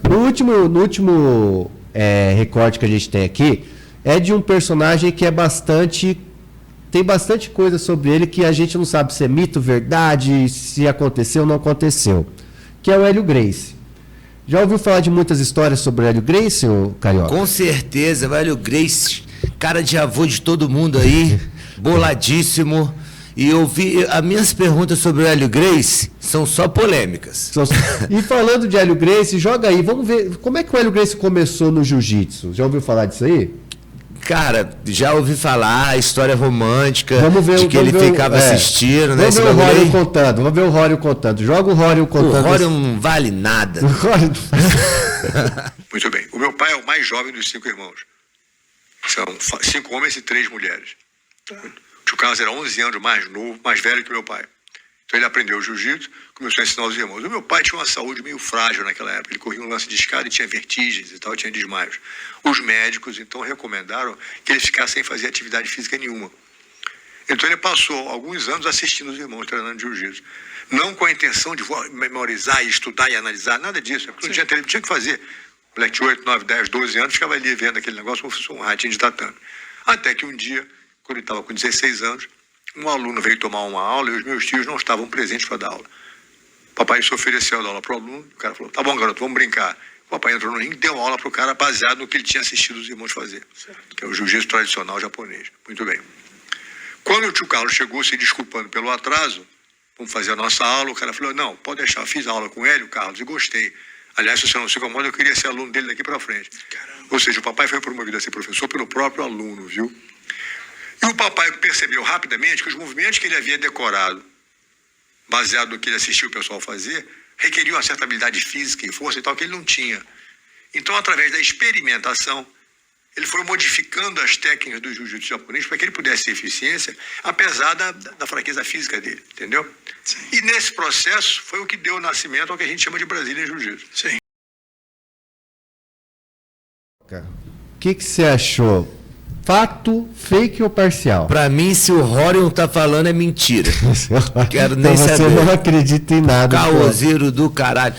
No último recorte que a gente tem aqui, é de um personagem que tem bastante coisa sobre ele que a gente não sabe se é mito, verdade, se aconteceu ou não aconteceu, que é o Hélio Gracie. Já ouviu falar de muitas histórias sobre o Hélio Gracie, ô Carioca? Com certeza, o Hélio Gracie, cara de avô de todo mundo aí, boladíssimo. E as minhas perguntas sobre o Hélio Gracie são só polêmicas. E falando de Hélio Gracie, joga aí, vamos ver como é que o Hélio Gracie começou no jiu-jitsu. Já ouviu falar disso aí? Cara, já ouvi falar, história romântica, de que ele ficava assistindo, né? Vamos ver o Rório contando. Joga o Rório contando. O Rório não vale nada. Muito bem. O meu pai é o mais jovem dos 5 irmãos. São 5 homens e 3 mulheres. O tio Carlos era 11 anos mais novo, mais velho que meu pai. Então ele aprendeu jiu-jitsu, começou a ensinar os irmãos. O meu pai tinha uma saúde meio frágil naquela época. Ele corria um lance de escada e tinha vertigens e tal, tinha desmaios. Os médicos, então, recomendaram que ele ficasse sem fazer atividade física nenhuma. Então ele passou alguns anos assistindo os irmãos treinando jiu-jitsu. Não com a intenção de memorizar e estudar e analisar, nada disso. Porque não tinha televisão, tinha que fazer. O moleque de 8, 9, 10, 12 anos ficava ali vendo aquele negócio como se fosse um ratinho de tatame. Até que um dia, quando ele estava com 16 anos, um aluno veio tomar uma aula e os meus tios não estavam presentes para dar aula. O papai se ofereceu a dar aula para o aluno, o cara falou, tá bom, garoto, vamos brincar. O papai entrou no ringue e deu aula para o cara baseado no que ele tinha assistido os irmãos fazer, que é o jiu-jitsu tradicional japonês. Muito bem. Quando o tio Carlos chegou se desculpando pelo atraso, vamos fazer a nossa aula, o cara falou, não, pode deixar, fiz a aula com ele, o Carlos, e gostei. Aliás, se você não se incomoda, eu queria ser aluno dele daqui para frente. Caramba. Ou seja, o papai foi promovido a ser professor pelo próprio aluno, viu? E o papai percebeu rapidamente que os movimentos que ele havia decorado, baseado no que ele assistiu o pessoal fazer, requeriam uma certa habilidade física e força e tal que ele não tinha. Então, através da experimentação, ele foi modificando as técnicas do jiu-jitsu japonês para que ele pudesse ter eficiência, apesar da fraqueza física dele, entendeu? Sim. E nesse processo foi o que deu nascimento ao que a gente chama de Brasília Jiu-Jitsu. Sim. O que você achou? Fato, fake ou parcial? Pra mim, se o Horion tá falando, é mentira. Quero nem então saber. Você não acredita em nada. Caoseiro do caralho.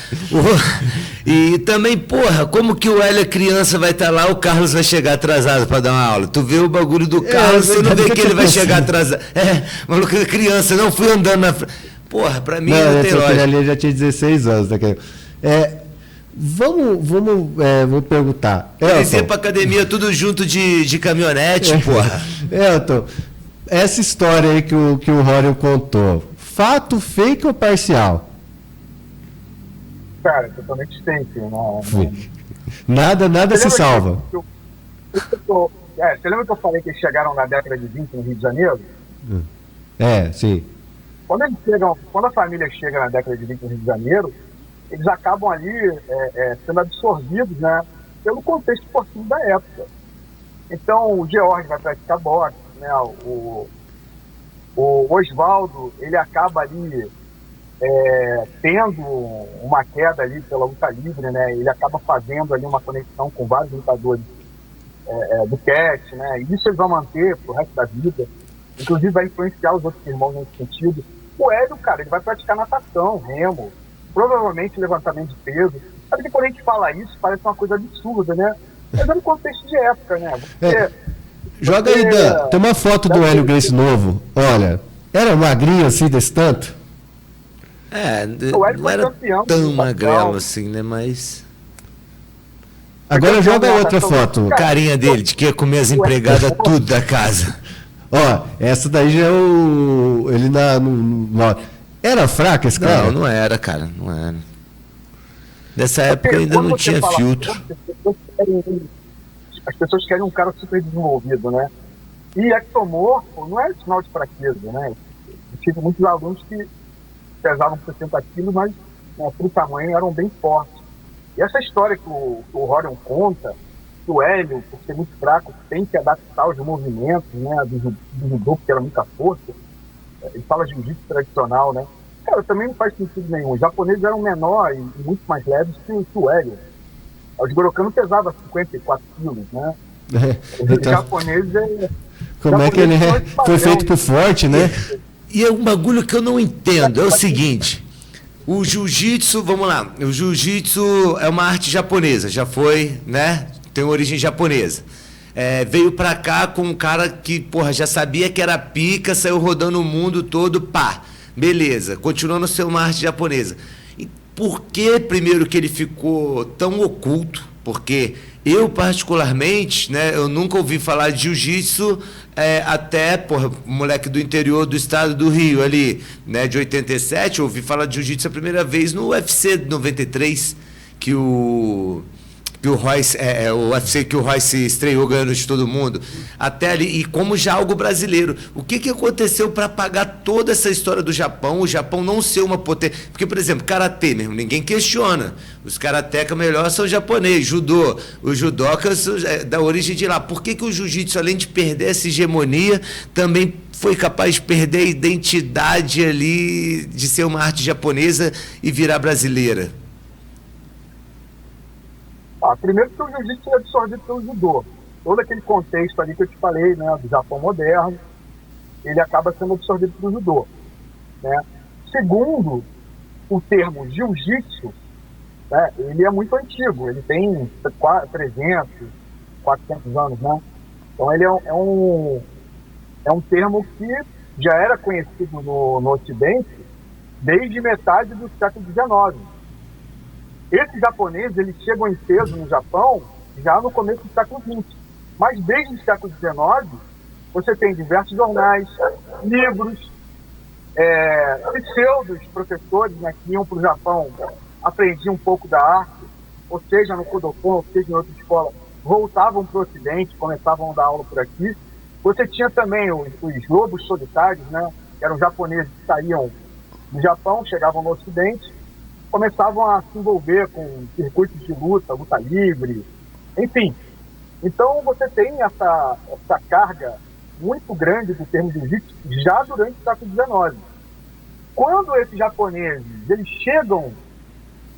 E também, porra, como que o Hélio é criança vai estar lá, o Carlos vai chegar atrasado pra dar uma aula? Tu vê o bagulho do Carlos, você não vê que ele vai chegar atrasado. Maluco, criança, não fui andando na frente. Porra, pra mim não tem lógica. Ele já tinha 16 anos. Vamos perguntar. Eles iam pra academia tudo junto de caminhonete, porra. Elton, essa história aí que o Rório contou, fato, fake ou parcial? Cara, totalmente fake. Nada se salva. Você lembra que eu falei que eles chegaram na década de 20 no Rio de Janeiro? Sim. Quando a família chega na década de 20 no Rio de Janeiro, eles acabam ali sendo absorvidos, né, pelo contexto esportivo da época. Então, o George vai praticar boxe, né, o Oswaldo, ele acaba ali tendo uma queda ali pela luta livre, né, ele acaba fazendo ali uma conexão com vários lutadores do catch, né, e isso ele vai manter pro resto da vida, inclusive vai influenciar os outros irmãos nesse sentido. O Hélio, cara, ele vai praticar natação, remo, provavelmente levantamento de peso. Sabe que quando a gente fala isso, parece uma coisa absurda, né? Mas é no contexto de época, né? Joga aí, Dan. Tem uma foto do Hélio Gracie novo. Olha, era magrinho assim desse tanto? Não era tão magrelo assim, né? Mas... Agora joga outra foto. Carinha dele, de que ia comer as empregadas tudo da casa. Ó, essa daí já é ele Era fraco esse cara? Não era, cara. Não era. Nessa época ainda não tinha filtro. As pessoas querem um cara super desenvolvido, né? E ectomorfo não é sinal de fraqueza, né? Eu tive muitos alunos que pesavam 60 quilos, mas por tamanho eram bem fortes. E essa história que o Horion conta, que o Hélio, por ser muito fraco, tem que adaptar os movimentos, né, do judô, porque era muita força. Ele fala de jiu-jitsu tradicional, né? Cara, também não faz sentido nenhum. Os japoneses eram menores e muito mais leves que o Hélio. O Jigoro Kano pesava 54 quilos, né? Os japoneses... Como é que ele foi feito por forte, né? E é um bagulho que eu não entendo. É o seguinte... O jiu-jitsu, vamos lá, o jiu-jitsu é uma arte japonesa, já foi, né? Tem origem japonesa. Veio pra cá com um cara que, porra, já sabia que era pica, saiu rodando o mundo todo, pá, beleza, continuando a ser uma arte japonesa. E por que, primeiro, que ele ficou tão oculto? Porque eu, particularmente, né, eu nunca ouvi falar de jiu-jitsu até, porra, moleque do interior do estado do Rio ali, né, de 87, eu ouvi falar de jiu-jitsu a primeira vez no UFC de 93, que o Royce, o UFC que o Royce estreou ganhando de todo mundo, até ali, e como já algo brasileiro. O que aconteceu para apagar toda essa história do Japão, o Japão não ser uma potência? Porque, por exemplo, karatê mesmo, ninguém questiona. Os karatecas melhores são japonês, judô. Os judocas da origem de lá. Por que o jiu-jitsu, além de perder essa hegemonia, também foi capaz de perder a identidade ali de ser uma arte japonesa e virar brasileira? Primeiro que o jiu-jitsu é absorvido pelo judô. Todo aquele contexto ali que eu te falei, né, do Japão moderno, ele acaba sendo absorvido pelo judô, né? Segundo, o termo jiu-jitsu, né, ele é muito antigo, ele tem 300, 400 anos, né? Então ele é um termo que já era conhecido no Ocidente desde metade do século XIX. Esses japoneses, eles chegam em peso no Japão já no começo do século XX. Mas desde o século XIX, você tem diversos jornais, livros, pseudos professores, né, que iam para o Japão, aprendiam um pouco da arte, ou seja, no Kodokan, ou seja, em outra escola, voltavam para o Ocidente, começavam a dar aula por aqui. Você tinha também os lobos solitários, né, que eram japoneses que saíam do Japão, chegavam no Ocidente, começavam a se envolver com circuitos de luta livre, enfim. Então você tem essa carga muito grande do termo jiu-jitsu já durante o século XIX. Quando esses japoneses eles chegam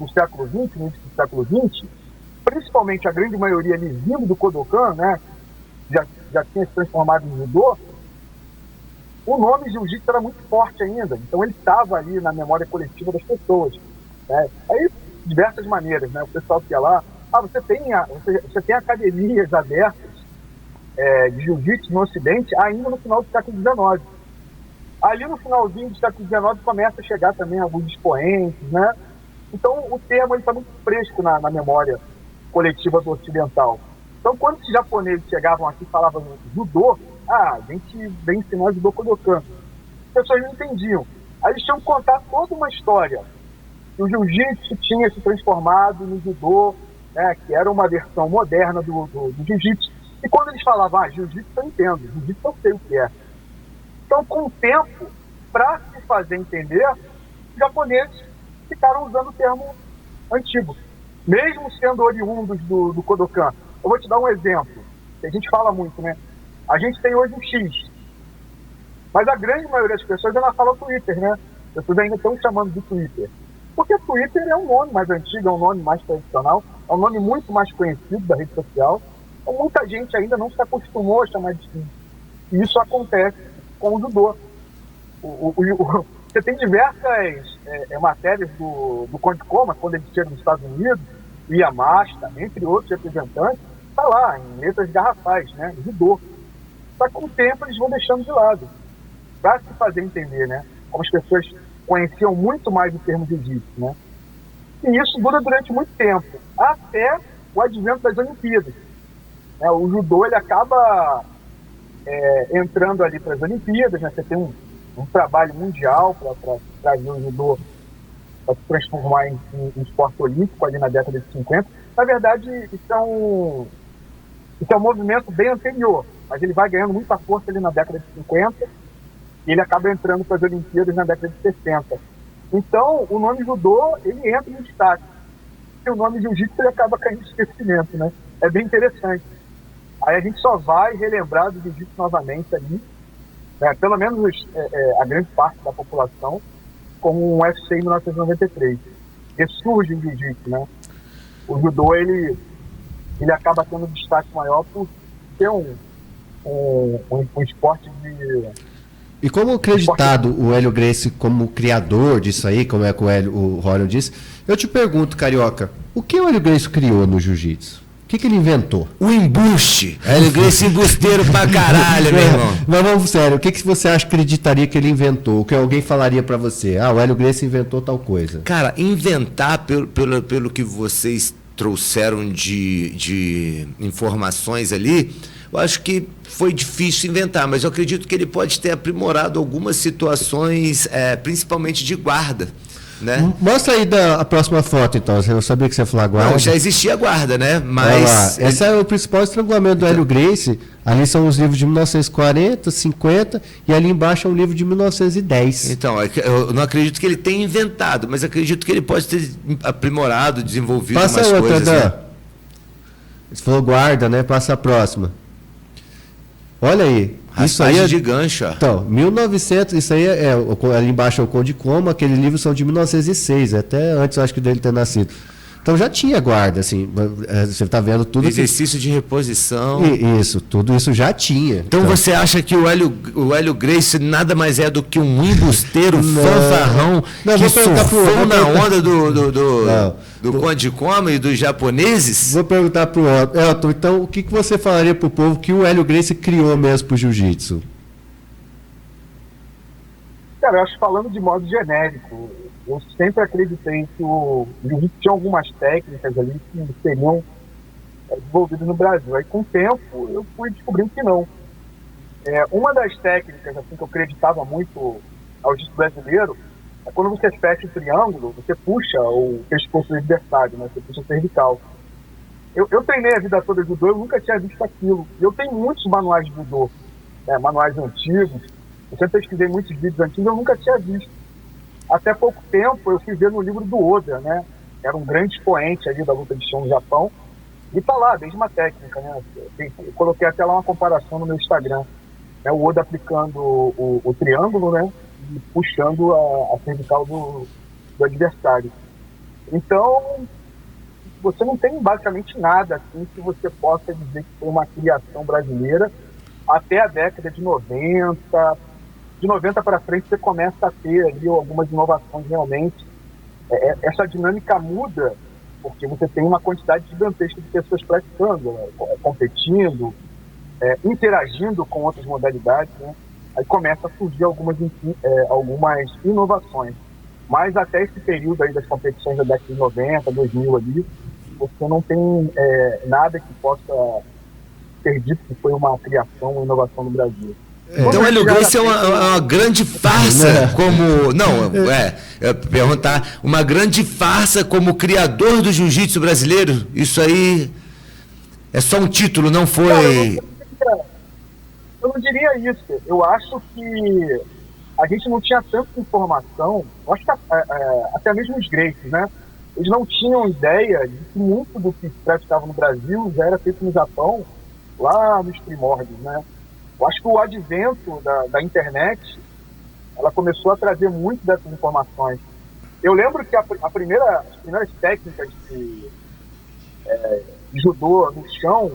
no século XX, no início do século XX, principalmente a grande maioria ali vindo do Kodokan, né, já tinha se transformado em judô, o nome jiu-jitsu era muito forte ainda, então ele estava ali na memória coletiva das pessoas. Aí, de diversas maneiras, né? O pessoal que ia lá, você tem academias abertas de jiu-jitsu no Ocidente ainda no final do século XIX. Ali no finalzinho do século XIX começa a chegar também alguns expoentes, né? Então o termo está muito fresco na memória coletiva do ocidental. Então quando os japoneses chegavam aqui e falavam judô, a gente vem ensinar judô Kodokan. As pessoas não entendiam. Aí eles tinham que contar toda uma história. O jiu-jitsu tinha se transformado no judô, né, que era uma versão moderna do jiu-jitsu. E quando eles falavam, jiu-jitsu eu entendo, jiu-jitsu eu sei o que é. Então, com o tempo, para se fazer entender, os japoneses ficaram usando o termo antigo, mesmo sendo oriundos do Kodokan. Eu vou te dar um exemplo, que a gente fala muito, né? A gente tem hoje o X, mas a grande maioria das pessoas ainda fala Twitter, né? As pessoas ainda estão chamando de Twitter. Porque Twitter é um nome mais antigo, é um nome mais tradicional, é um nome muito mais conhecido da rede social. Então, muita gente ainda não se acostumou a chamar de X. E isso acontece com o judô. Você tem diversas matérias do Conde Coma, quando ele chega nos Estados Unidos, e Yamashita, entre outros representantes, está lá, em letras garrafais, né? Judô. Só que com o tempo eles vão deixando de lado, para se fazer entender, né? Como as pessoas conheciam muito mais o termo jiu-jitsu, né? E isso dura durante muito tempo, até o advento das Olimpíadas. O judô ele acaba entrando ali para as Olimpíadas, né? Você tem um trabalho mundial para trazer o judô para se transformar em esporte olímpico ali na década de 50. Na verdade, isso é um movimento bem anterior, mas ele vai ganhando muita força ali na década de 50 e ele acaba entrando para as Olimpíadas na década de 60. Então, o nome judô, ele entra em destaque. E o nome jiu-jitsu, ele acaba caindo em esquecimento, né? É bem interessante. Aí a gente só vai relembrar do jiu-jitsu novamente ali, né? Pelo menos a grande parte da população, como um UFC em 1993. Ressurge o jiu-jitsu, né? O judô, ele acaba tendo um destaque maior por ser um esporte E como acreditado o Hélio Gracie como criador disso aí, como é que o Rorion disse, eu te pergunto, Carioca, o que o Hélio Gracie criou no jiu-jitsu? O que ele inventou? O embuste. Hélio Gracie embusteiro pra caralho, meu irmão. Mas vamos sério, o que você acha que acreditaria que ele inventou? O que alguém falaria pra você? Ah, o Hélio Gracie inventou tal coisa. Cara, inventar pelo que vocês trouxeram de informações ali, eu acho que foi difícil inventar, mas eu acredito que ele pode ter aprimorado algumas situações, principalmente de guarda, né? Mostra aí a próxima foto, então. Eu sabia que você ia falar guarda. Não, já existia guarda, né? Mas... Esse é o principal estrangulamento do Hélio Gracie. Ali são os livros de 1940, 50, e ali embaixo é um livro de 1910. Então, eu não acredito que ele tenha inventado, mas acredito que ele pode ter aprimorado, desenvolvido Passa umas outra, coisas. Dan. Né? Você falou guarda, né? Passa a próxima. Olha aí. Isso aí Raspagem de gancho, ó. Então, 1900, isso aí ali embaixo é o Conde Como, aqueles livros são de 1906, até antes, eu acho que dele ter nascido. Então já tinha guarda, assim, você está vendo tudo. Exercício de reposição. Isso, tudo isso já tinha. Então você acha que o Hélio Gracie nada mais é do que um embusteiro fanfarrão que surfou na onda do Conde Como e dos japoneses? Vou perguntar para o Elton, então o que você falaria para o povo que o Hélio Gracie criou mesmo para o jiu-jitsu? Cara, eu acho que falando de modo genérico, eu sempre acreditei que o jiu-jitsu tinha algumas técnicas ali que seriam desenvolvidas no Brasil. Aí, com o tempo, eu fui descobrindo que não. Uma das técnicas assim, que eu acreditava muito ao jiu-jitsu brasileiro é quando você fecha o triângulo, você puxa o pescoço do adversário, né? Você puxa a cervical. Eu treinei a vida toda de judô, eu nunca tinha visto aquilo. Eu tenho muitos manuais de judô, manuais antigos. Eu sempre pesquisei muitos vídeos antigos, eu nunca tinha visto. Até pouco tempo eu fui ver no livro do Oda, né? Era um grande expoente ali da luta de chão no Japão. E tá lá, desde uma técnica, né? Eu coloquei até lá uma comparação no meu Instagram. Né? O Oda aplicando o triângulo, né? E puxando a cervical do adversário. Então, você não tem basicamente nada assim que você possa dizer que foi uma criação brasileira até a década de 90. De 90 para frente você começa a ter ali algumas inovações realmente. Essa dinâmica muda porque você tem uma quantidade gigantesca de pessoas praticando, né? Competindo, interagindo com outras modalidades, né? Aí começa a surgir algumas inovações. Mas até esse período aí das competições da década de 90, 2000 ali, você não tem nada que possa ter dito que foi uma criação, uma inovação no Brasil. Então, o Hélio Gracie é uma grande farsa perguntar, uma grande farsa como criador do jiu-jitsu brasileiro? Isso aí é só um título, não foi... Eu não diria isso. Eu acho que a gente não tinha tanta informação, eu acho que até mesmo os gregos, né? Eles não tinham ideia de que muito do que se praticava no Brasil já era feito no Japão, lá nos primórdios, né? Eu acho que o advento da internet, ela começou a trazer muito dessas informações. Eu lembro que as primeiras técnicas de judô no chão,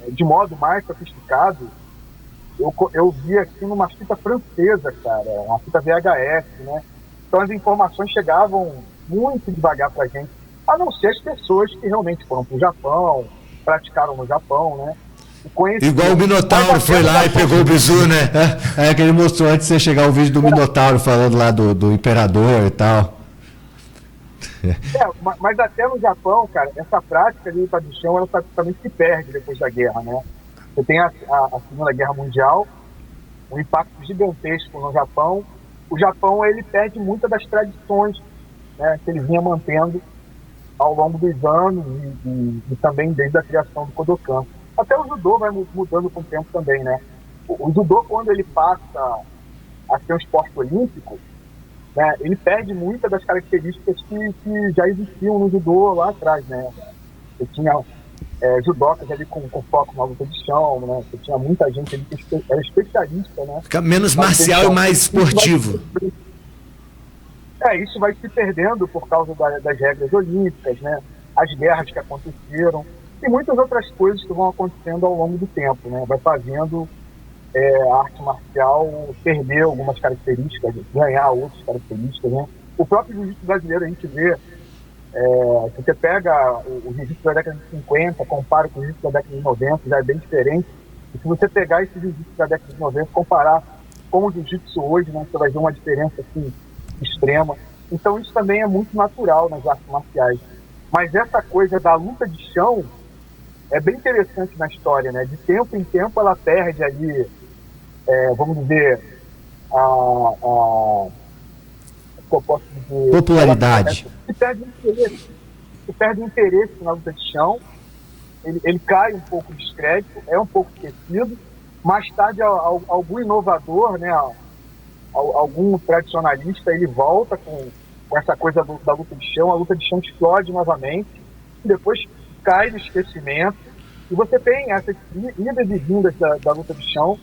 de modo mais sofisticado, eu vi aqui numa fita francesa, cara, uma fita VHS, né? Então as informações chegavam muito devagar pra gente, a não ser as pessoas que realmente foram pro Japão, praticaram no Japão, né? Igual o Minotauro foi lá e pegou o bizu, né? Que ele mostrou antes de você chegar o vídeo do Minotauro falando lá do imperador e tal. Mas até no Japão, cara, essa prática de luta de chão, ela praticamente se perde depois da guerra, né? Você tem a Segunda Guerra Mundial, um impacto gigantesco no Japão. O Japão, ele perde muitas das tradições, né, que ele vinha mantendo ao longo dos anos e também desde a criação do Kodokan. Até o judô vai mudando com o tempo também, né? O judô, quando ele passa a ser um esporte olímpico, né, ele perde muitas das características que já existiam no judô lá atrás, né? Você tinha judocas ali com foco na luta de chão, né? Você tinha muita gente ali que era especialista, né? Fica menos marcial e mais esportivo. Isso vai se perdendo por causa das regras olímpicas, né? As guerras que aconteceram e muitas outras coisas que vão acontecendo ao longo do tempo, né? Vai fazendo a arte marcial perder algumas características, ganhar outras características, né? O próprio jiu-jitsu brasileiro, a gente vê, se você pega o jiu-jitsu da década de 50, compara com o jiu-jitsu da década de 90, já é bem diferente. E se você pegar esse jiu-jitsu da década de 90 e comparar com o jiu-jitsu hoje, né, você vai ver uma diferença assim, extrema. Então isso também é muito natural nas artes marciais. Mas essa coisa da luta de chão é bem interessante na história, né? De tempo em tempo ela perde ali, vamos dizer, que eu posso dizer, popularidade. Se perde interesse na luta de chão, ele cai um pouco de descrédito, é um pouco esquecido. Mais tarde, algum inovador, né, algum tradicionalista, ele volta com essa coisa da luta de chão, a luta de chão explode novamente, e depois cai no esquecimento, e você tem essas idas e vindas da luta de chão,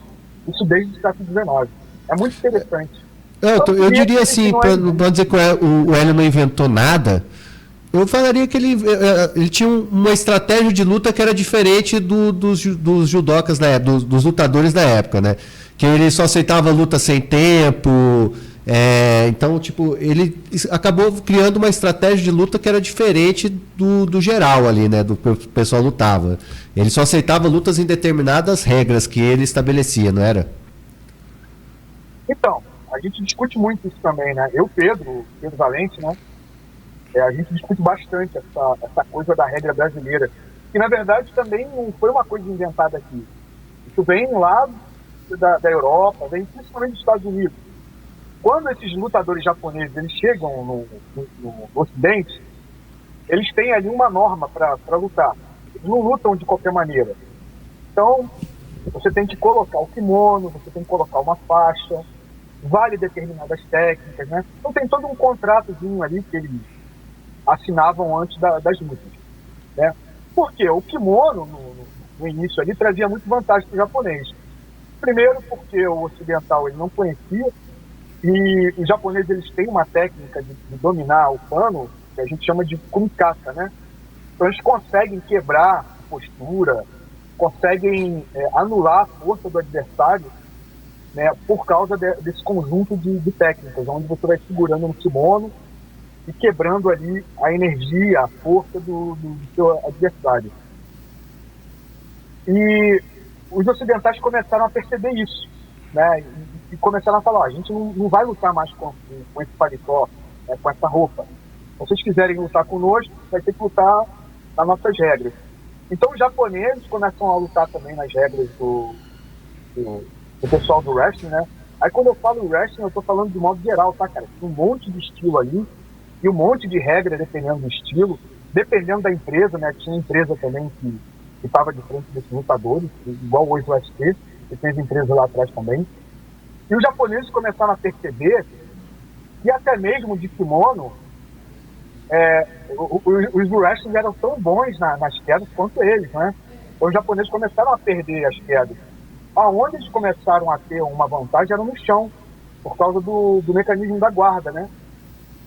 isso desde o século XIX. É muito interessante. Eu diria assim, para não dizer que o Hélio não inventou nada, eu falaria que ele tinha uma estratégia de luta que era diferente dos judocas, né, dos lutadores da época, né? Que ele só aceitava luta sem tempo. Então, tipo, ele acabou criando uma estratégia de luta que era diferente do geral ali, né? Do que o pessoal lutava. Ele só aceitava lutas em determinadas regras que ele estabelecia, não era? Então, a gente discute muito isso também, né? Pedro Valente, né? A gente discute bastante essa coisa da regra brasileira, que na verdade também não foi uma coisa inventada aqui. Isso vem lá da Europa, vem principalmente dos Estados Unidos. Quando esses lutadores japoneses eles chegam no Ocidente, eles têm ali uma norma para lutar. Eles não lutam de qualquer maneira. Então, você tem que colocar o kimono, você tem que colocar uma faixa, vale determinadas técnicas, né? Então tem todo um contratozinho ali que eles assinavam antes das lutas, né? Porque o kimono, no início ali, trazia muito vantagem para o japonês. Primeiro porque o ocidental ele não conhecia, e os japoneses eles têm uma técnica de dominar o pano, que a gente chama de kumikata, né? Então eles conseguem quebrar a postura, conseguem anular a força do adversário, né, por causa desse conjunto de técnicas, onde você vai segurando no kimono e quebrando ali a energia, a força do seu adversário. E os ocidentais começaram a perceber isso, né, e começaram a falar, a gente não vai lutar mais com esse paletó, né, com essa roupa. Se vocês quiserem lutar conosco, vai ter que lutar nas nossas regras. Então os japoneses começam a lutar também nas regras do pessoal do wrestling, né? Aí quando eu falo wrestling, eu tô falando de modo geral, tá, cara? Tem um monte de estilo ali, e um monte de regra dependendo do estilo, dependendo da empresa, né? Tinha empresa também que estava de frente desses lutadores, igual hoje o UFC, e tem empresas lá atrás também. E os japoneses começaram a perceber que até mesmo de kimono, os wrestlers eram tão bons nas quedas quanto eles, né? Os japoneses começaram a perder as quedas. Aonde eles começaram a ter uma vantagem era no chão, por causa do mecanismo da guarda, né?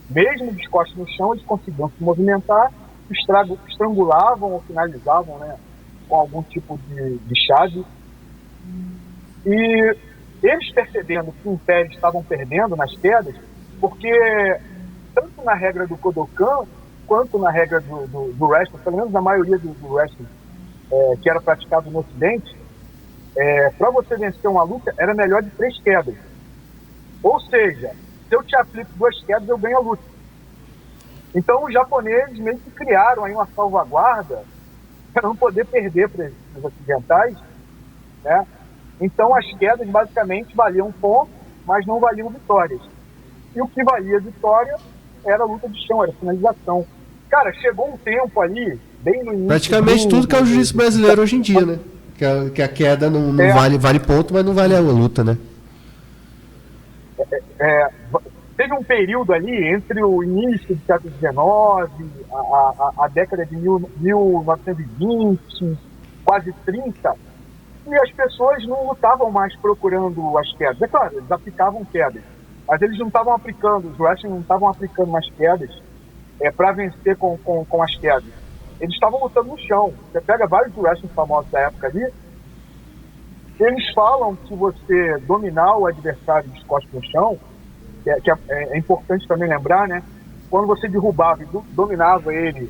Mesmo de costas no chão, eles conseguiam se movimentar, estrangulavam ou finalizavam, né, com algum tipo de chave. E eles percebendo que o Império estavam perdendo nas quedas, porque tanto na regra do Kodokan, quanto na regra do wrestling, pelo menos na maioria do wrestling que era praticado no Ocidente, para você vencer uma luta, era melhor de 3 quedas. Ou seja, se eu te aplico 2 quedas, eu ganho a luta. Então, os japoneses meio que criaram aí uma salvaguarda para não poder perder para os ocidentais, né? Então, as quedas basicamente valiam pontos, mas não valiam vitórias. E o que valia vitória era a luta de chão, era a finalização. Cara, chegou um tempo ali, bem no início... Praticamente tudo que é o jiu-jitsu brasileiro hoje em dia, né? Que a queda não vale ponto, mas não vale a luta, né? Teve um período ali entre o início do século XIX, a década de 1920, quase 30, e as pessoas não lutavam mais procurando as quedas. É claro, eles aplicavam quedas, mas eles não estavam aplicando, os wrestlers não estavam aplicando mais quedas para vencer com as quedas. Eles estavam lutando no chão. Você pega vários wrestlers famosos da época ali, Eles falam que você dominar o adversário de costas no chão, é importante também lembrar, né? Quando você derrubava e dominava ele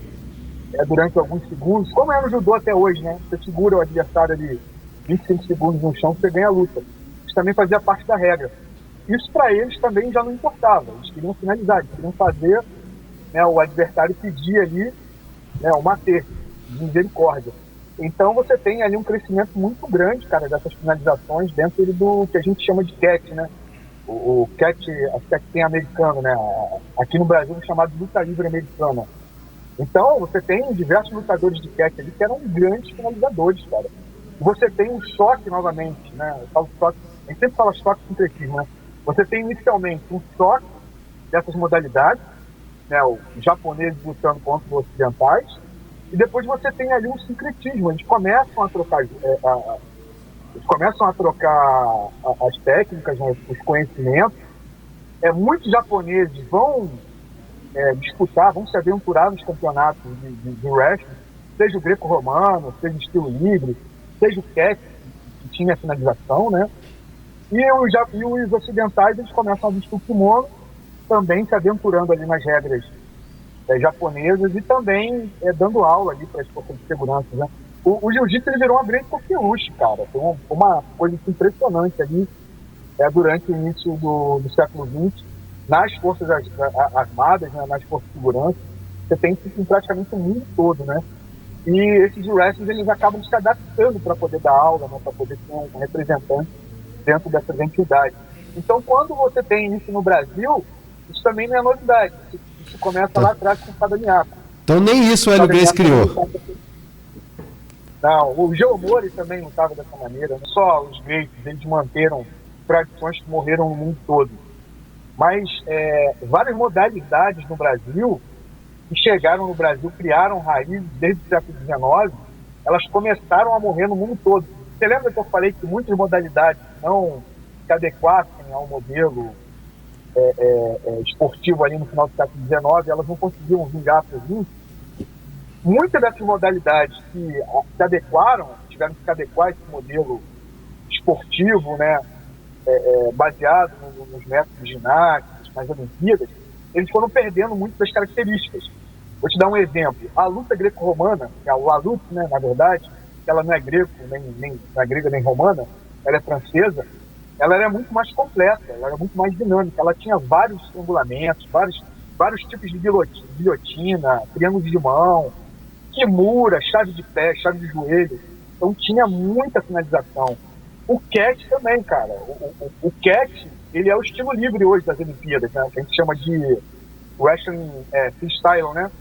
durante alguns segundos, como é no judô até hoje, né? Você segura o adversário ali 25 segundos no chão, você ganha a luta. Isso também fazia parte da regra. Isso para eles também já não importava. Eles queriam finalizar, eles queriam fazer, né, o adversário pedir ali, né, uma T de misericórdia. Então você tem ali um crescimento muito grande, cara, dessas finalizações dentro do que a gente chama de catch, né? O catch, acho que tem americano, né? Aqui no Brasil é chamado de luta livre americana. Então você tem diversos lutadores de catch ali que eram grandes finalizadores, cara. Você tem um choque novamente, né? Eu falo choque, a gente sempre fala choque com sincretismo, né? Você tem inicialmente um choque dessas modalidades, né? Os japoneses lutando contra os ocidentais, e depois você tem ali um sincretismo. Eles começam a trocar, as técnicas, né? Os conhecimentos. Muitos japoneses vão disputar, vão se aventurar nos campeonatos de wrestling, seja o greco-romano, seja o estilo livre, seja o catch, que tinha a finalização, né? E os ocidentais, eles começam a vestir o kimono, também se aventurando ali nas regras japonesas e também dando aula ali para as forças de segurança, né? O jiu-jitsu ele virou uma grande coqueluche, cara. Foi uma coisa impressionante ali durante o início do século XX, nas forças armadas, né, nas forças de segurança. Você tem isso em praticamente o mundo todo, né? E esses wrestlers, eles acabam se adaptando para poder dar aula, né, para poder ter um representante dentro dessas entidades. Então, quando você tem isso no Brasil, isso também não é novidade. Isso começa lá atrás com o Sadamiaco. Então nem isso o Hélio Gracie criou. Não, o Geomori também não estava dessa maneira. Não só os Gracies, eles manteram tradições que morreram no mundo todo. Mas várias modalidades no Brasil, que chegaram no Brasil, criaram raízes desde o século XIX, elas começaram a morrer no mundo todo. Você lembra que eu falei que muitas modalidades não se adequassem ao modelo esportivo ali no final do século XIX, elas não conseguiam vingar por isso? Muitas dessas modalidades que se adequaram, tiveram que se adequar a esse modelo esportivo, né, baseado nos métodos ginásticos, nas Olimpíadas, eles foram perdendo muito das características. Vou te dar um exemplo. A luta greco-romana, que é a luta, né, na verdade, ela não é greco, nem não é grega nem romana, ela é francesa, ela era muito mais completa, ela era muito mais dinâmica, ela tinha vários estrangulamentos, vários tipos de guilhotina, triângulos de mão, kimura, chave de pé, chave de joelho. Então tinha muita finalização. O catch também, cara. O catch, ele é o estilo livre hoje das Olimpíadas, né? Que a gente chama de wrestling freestyle, né?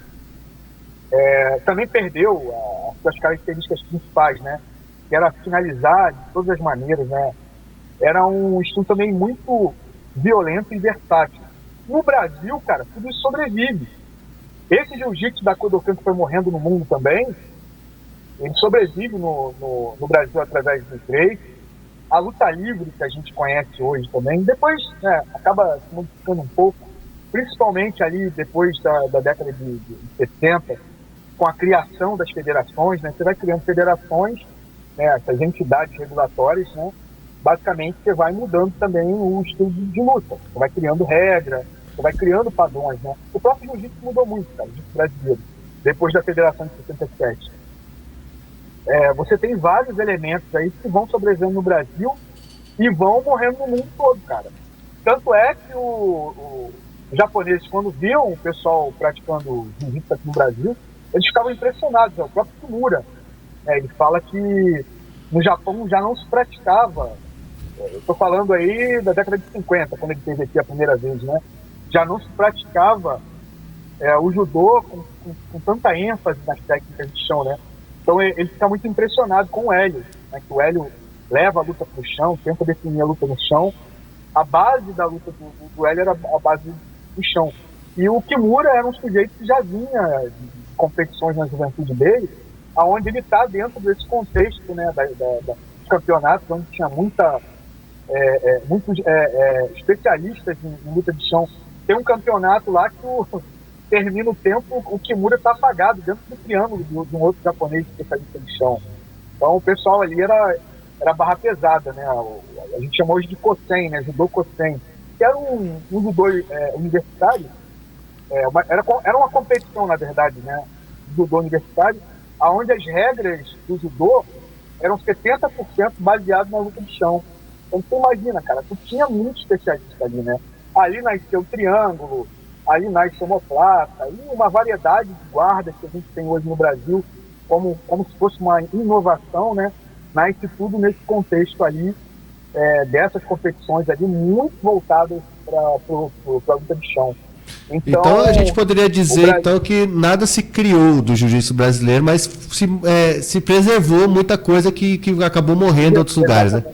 Também perdeu as suas características principais, né? Que era finalizar de todas as maneiras, né? Era um estilo também muito violento e versátil. No Brasil, cara, tudo isso sobrevive. Esse jiu-jitsu da Kodokan que foi morrendo no mundo também, ele sobrevive no Brasil através do Gracie. A luta livre que a gente conhece hoje também, depois acaba se modificando um pouco, principalmente ali depois da década de 70, com a criação das federações, né? Você vai criando federações, né, essas entidades regulatórias, né? Basicamente você vai mudando também o estilo de luta, você vai criando regra, você vai criando padrões, né? O próprio jiu-jitsu mudou muito, cara, o jiu-jitsu brasileiro, depois da federação de 67. Você tem vários elementos aí que vão sobrevivendo no Brasil e vão morrendo no mundo todo, cara. Tanto é que os japoneses, quando viam o pessoal praticando jiu-jitsu aqui no Brasil, eles ficavam impressionados. O próprio Kimura, ele fala que no Japão já não se praticava, eu estou falando aí da década de 50, quando ele esteve aqui a primeira vez, né? Já não se praticava o judô com tanta ênfase nas técnicas de chão, né? Então ele fica muito impressionado com o Hélio, né? Que o Hélio leva a luta para o chão, tenta definir a luta no chão. A base da luta do Hélio era a base do chão. E o Kimura era um sujeito que já vinha de competições na juventude dele, aonde ele está dentro desse contexto, né, dos campeonatos, onde tinha muitos especialistas em luta de chão. Tem um campeonato lá que termina o tempo, o Kimura está apagado dentro do triângulo de um outro japonês especialista de chão. Então o pessoal ali era era barra pesada, né? A gente chama hoje de Kosen, né? Judô Kosen, que era um judô universitário, era uma competição, na verdade, né? Judô universitário, onde as regras do judô eram 70% baseadas na luta de chão. Então, tu imagina, cara, tu tinha muito especialista ali, né? Ali nasceu o triângulo, ali nasce a omoplata, e uma variedade de guardas que a gente tem hoje no Brasil, como se fosse uma inovação, né? Nasce tudo nesse contexto ali, dessas competições ali, muito voltadas para a luta de chão. Então a gente poderia dizer então que nada se criou do jiu-jitsu brasileiro, mas se preservou muita coisa que acabou morrendo em outros lugares, né?